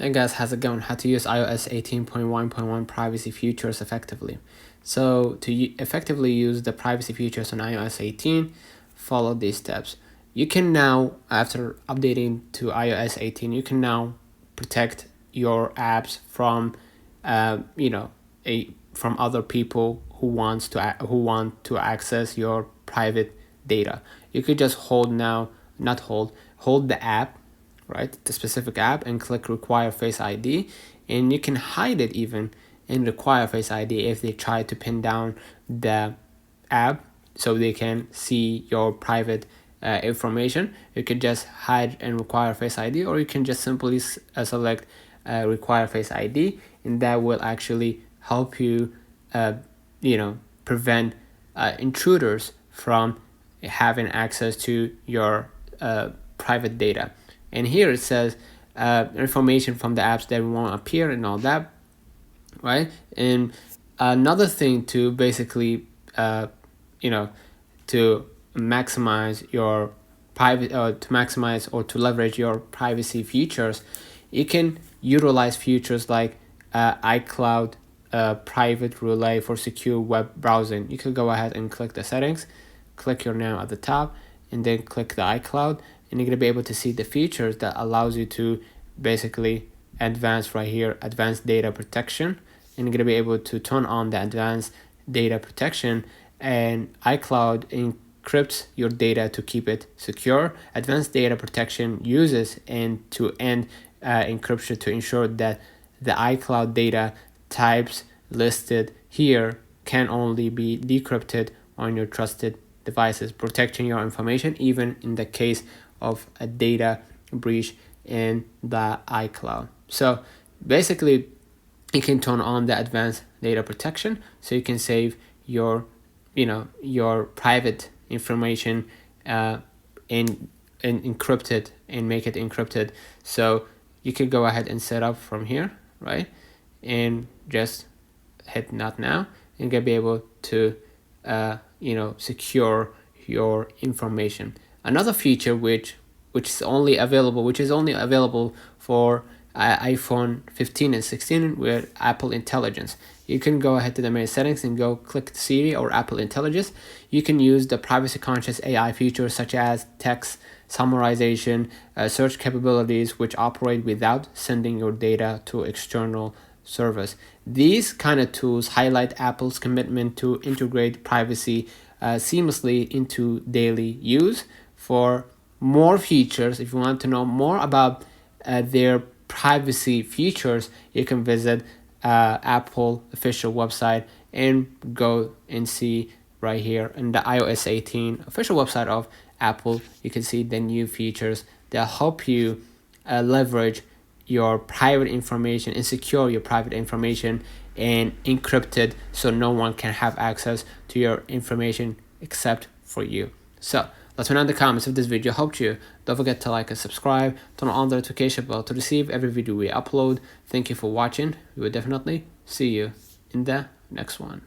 Hey guys, how's it going? How to use iOS 18.1.1 privacy features effectively. So to effectively use the privacy features on iOS 18, follow these steps. You can now, after updating to iOS 18, you can now protect your apps from, from other people who want to access your private data. You could just hold the app, right, the specific app, and click require face ID, and you can hide it even in require face ID if they try to pin down the app so they can see your private information. You can just hide and require face ID, or you can just simply select require face ID, and that will actually help you prevent intruders from having access to your private data. And here it says information from the apps that won't appear and all that, right? And another thing to basically to maximize your private to leverage your privacy features, you can utilize features like iCloud private relay for secure web browsing. You can go ahead and click the settings, click your name at the top, and then click the iCloud, and you're going to be able to see the features that allows you to basically advance right here, advanced data protection. And you're going to be able to turn on the advanced data protection, and iCloud encrypts your data to keep it secure. Advanced data protection uses end-to-end encryption to ensure that the iCloud data types listed here can only be decrypted on your trusted devices, protecting your information even in the case of a data breach in the iCloud. So basically, you can turn on the advanced data protection so you can save your private information in encrypted, and make it encrypted. So you can go ahead and set up from here, right, and just hit not now, and you'll be able to secure your information. Another feature which is only available for iPhone 15 and 16 with Apple Intelligence. You can go ahead to the main settings and go click Siri or Apple Intelligence. You can use the privacy conscious AI features such as text summarization, search capabilities, which operate without sending your data to external service. These kind of tools highlight Apple's commitment to integrate privacy seamlessly into daily use. For more features, if you want to know more about their privacy features, you can visit Apple official website and go and see right here in the iOS 18 official website of Apple. You can see the new features that help you leverage your private information and secure your private information and encrypt it so no one can have access to your information except for you. So let me know in the comments if this video helped you. Don't forget to like and subscribe, turn on the notification bell to receive every video we upload. Thank you for watching. We will definitely see you in the next one.